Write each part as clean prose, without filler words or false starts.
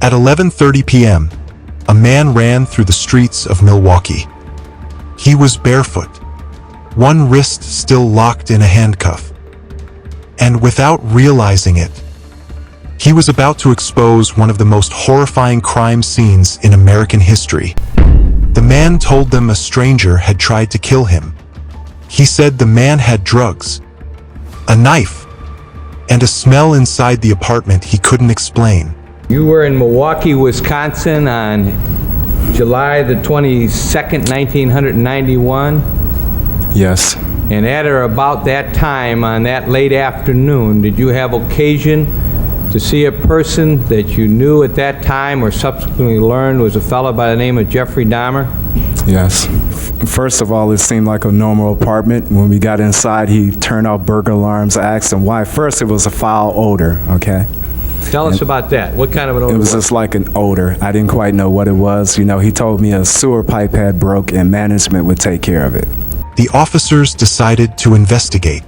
At 11:30 p.m., a man ran through the streets of Milwaukee. He was barefoot, one wrist still locked in a handcuff. And without realizing it, he was about to expose one of the most horrifying crime scenes in American history. The man told them a stranger had tried to kill him. He said the man had drugs, a knife, and a smell inside the apartment he couldn't explain. You were in Milwaukee, Wisconsin on July the 22nd, 1991? Yes. And at or about that time, on that late afternoon, did you have occasion to see a person that you knew at that time or subsequently learned was a fellow by the name of Jeffrey Dahmer? Yes. First of all, it seemed like a normal apartment. When we got inside, he turned off burglar alarms. I asked him why. First, it was a foul odor, okay? Tell us about that. What kind of an odor? It was just like an odor. I didn't quite know what it was. You know, he told me a sewer pipe had broke and management would take care of it. The officers decided to investigate.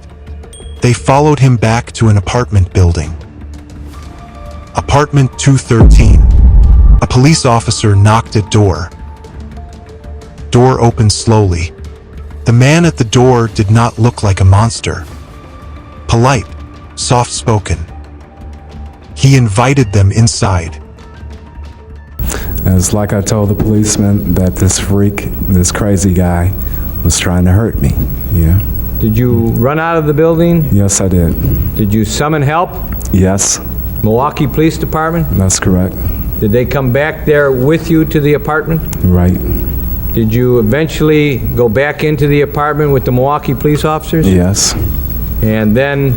They followed him back to an apartment building. Apartment 213. A police officer knocked at door. Door opened slowly. The man at the door did not look like a monster. Polite, soft-spoken. He invited them inside. It's like I told the policeman that this freak, this crazy guy, was trying to hurt me, yeah. Did you run out of the building? Yes, I did. Did you summon help? Yes. Milwaukee Police Department? That's correct. Did they come back there with you to the apartment? Right. Did you eventually go back into the apartment with the Milwaukee police officers? Yes. And then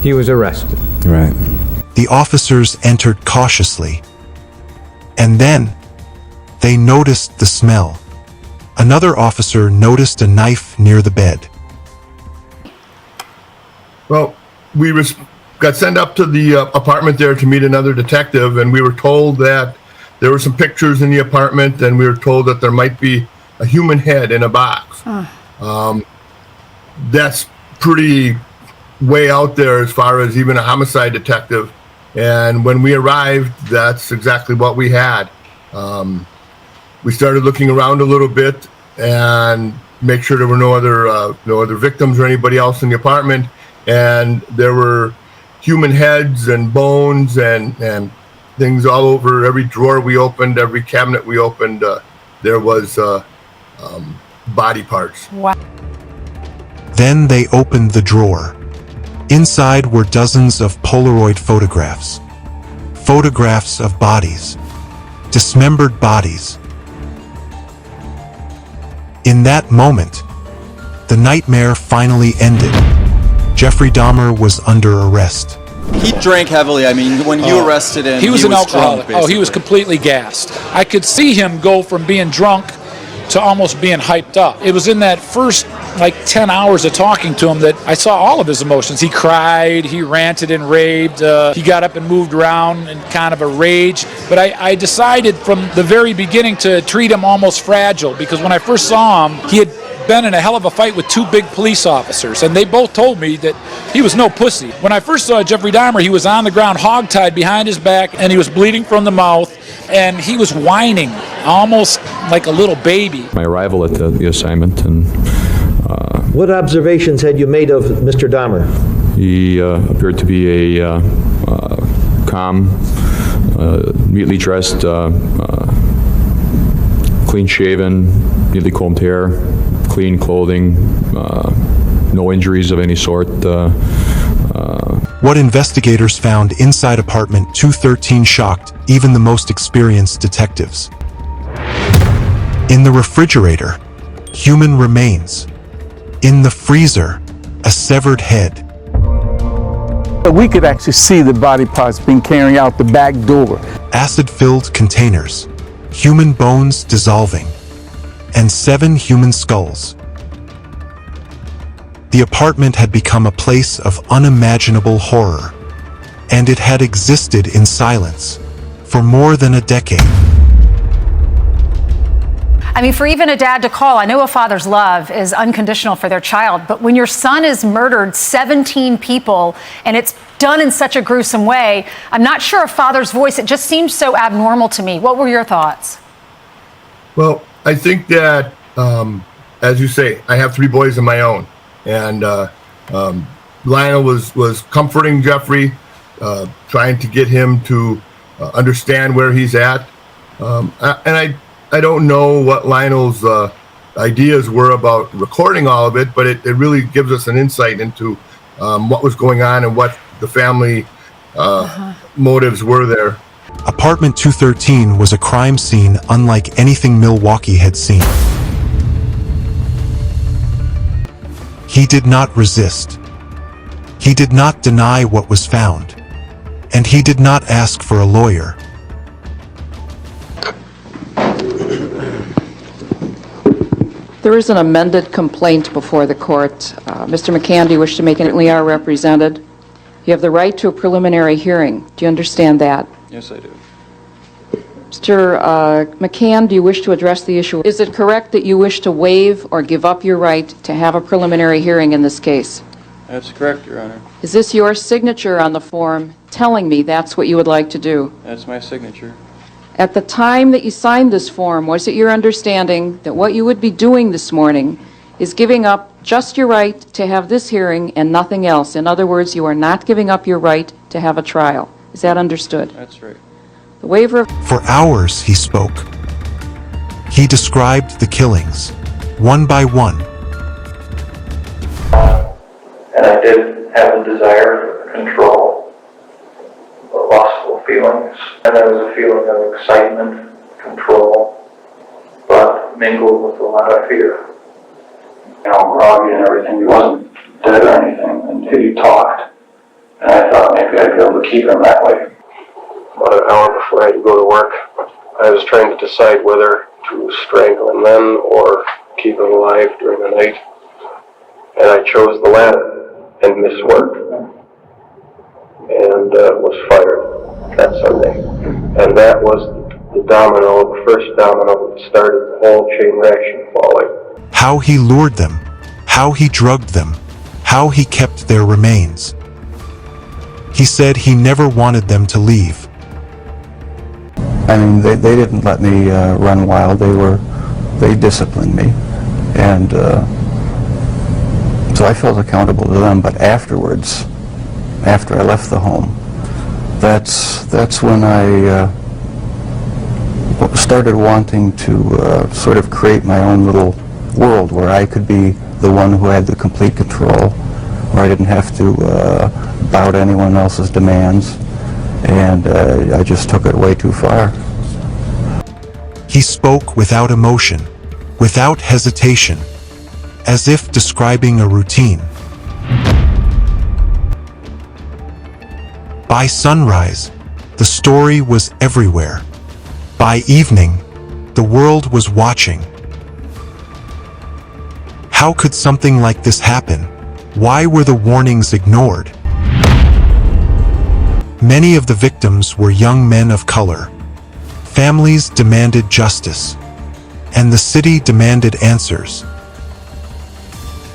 he was arrested? Right. The officers entered cautiously. And then they noticed the smell. Another officer noticed a knife near the bed. Well, we got sent up to the apartment there to meet another detective, and we were told that there were some pictures in the apartment, and we were told that there might be a human head in a box. That's pretty way out there as far as even a homicide detective. And when we arrived, that's exactly what we had. We started looking around a little bit and make sure there were no other victims or anybody else in the apartment. And there were human heads and bones and things all over every drawer we opened, every cabinet we opened. There was body parts. Wow. Then they opened the drawer. Inside were dozens of Polaroid photographs. Photographs of bodies. Dismembered bodies. In that moment, the nightmare finally ended. Jeffrey Dahmer was under arrest. He drank heavily. I mean, when you arrested him, he was an alcoholic. Drunk, he was completely gassed. I could see him go from being drunk to almost being hyped up. It was in that first, 10 hours of talking to him that I saw all of his emotions. He cried, he ranted and raved, he got up and moved around in kind of a rage. But I decided from the very beginning to treat him almost fragile, because when I first saw him, he had been in a hell of a fight with two big police officers, and they both told me that he was no pussy. When I first saw Jeffrey Dahmer, he was on the ground hogtied behind his back, and he was bleeding from the mouth, and he was whining almost like a little baby. My arrival at the assignment, and what observations had you made of Mr. Dahmer? he appeared to be a calm, neatly dressed, clean-shaven, neatly combed hair, clean clothing, no injuries of any sort. What investigators found inside apartment 213 shocked even the most experienced detectives. In the refrigerator, human remains. In the freezer, a severed head. We could actually see the body parts being carried out the back door. Acid-filled containers, human bones dissolving, and 7 human skulls. The apartment had become a place of unimaginable horror, and it had existed in silence for more than a decade. I mean, for even a dad to call, I know a father's love is unconditional for their child, but when your son is murdered 17 people and it's done in such a gruesome way, I'm not sure a father's voice, it just seems so abnormal to me. What were your thoughts? Well, I think that, as you say, I have 3 boys of my own, and Lionel was comforting Jeffrey, trying to get him to understand where he's at, and I don't know what Lionel's ideas were about recording all of it, but it really gives us an insight into what was going on and what the family motives were there. Apartment 213 was a crime scene unlike anything Milwaukee had seen. He did not resist. He did not deny what was found. And he did not ask for a lawyer. There is an amended complaint before the court. Mr. McCann, do you wish to make it? We are represented. You have the right to a preliminary hearing. Do you understand that? Yes, I do. Mr. McCann, do you wish to address the issue? Is it correct that you wish to waive or give up your right to have a preliminary hearing in this case? That's correct, Your Honor. Is this your signature on the form telling me that's what you would like to do? That's my signature. At the time that you signed this form, was it your understanding that what you would be doing this morning is giving up just your right to have this hearing and nothing else? In other words, you are not giving up your right to have a trial. Is that understood? That's right. The waiver of... For hours he spoke. He described the killings, one by one. And I did have a desire for control, lustful feelings, and there was a feeling of excitement, control, but mingled with a lot of fear. You know, groggy and everything, he wasn't dead or anything, and he talked, and I thought maybe I'd be able to keep him that way. About an hour before I had to go to work, I was trying to decide whether to strangle him then or keep him alive during the night, and I chose the latter. And misworked, and was fired that Sunday. And that was the first domino that started the whole chain reaction falling. How he lured them, how he drugged them, how he kept their remains. He said he never wanted them to leave. I mean, they didn't let me run wild. They disciplined me, and so I felt accountable to them. But afterwards, after I left the home, that's when I started wanting to sort of create my own little world where I could be the one who had the complete control, where I didn't have to bow to anyone else's demands, and I just took it way too far. He spoke without emotion, without hesitation, as if describing a routine. By sunrise, the story was everywhere. By evening, the world was watching. How could something like this happen? Why were the warnings ignored? Many of the victims were young men of color. Families demanded justice, and the city demanded answers.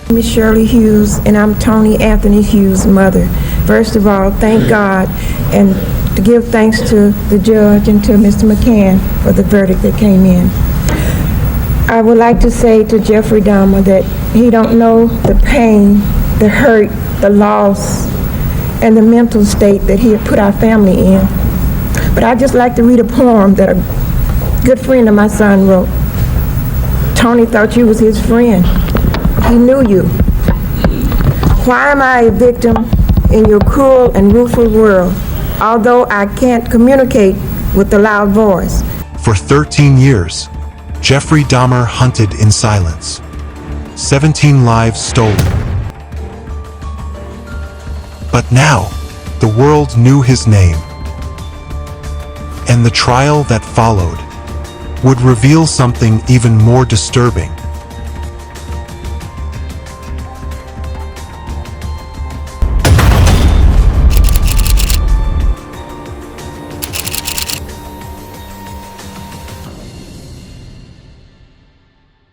I'm Shirley Hughes, and I'm Tony Anthony Hughes' mother. First of all, thank God, and to give thanks to the judge and to Mr. McCann for the verdict that came in. I would like to say to Jeffrey Dahmer that he don't know the pain, the hurt, the loss, and the mental state that he had put our family in. But I'd just like to read a poem that a good friend of my son wrote. Tony thought you was his friend. He knew you. Why am I a victim in your cruel and rueful world, although I can't communicate with the loud voice? For 13 years, Jeffrey Dahmer hunted in silence. 17 lives stolen. But now, the world knew his name. And the trial that followed would reveal something even more disturbing.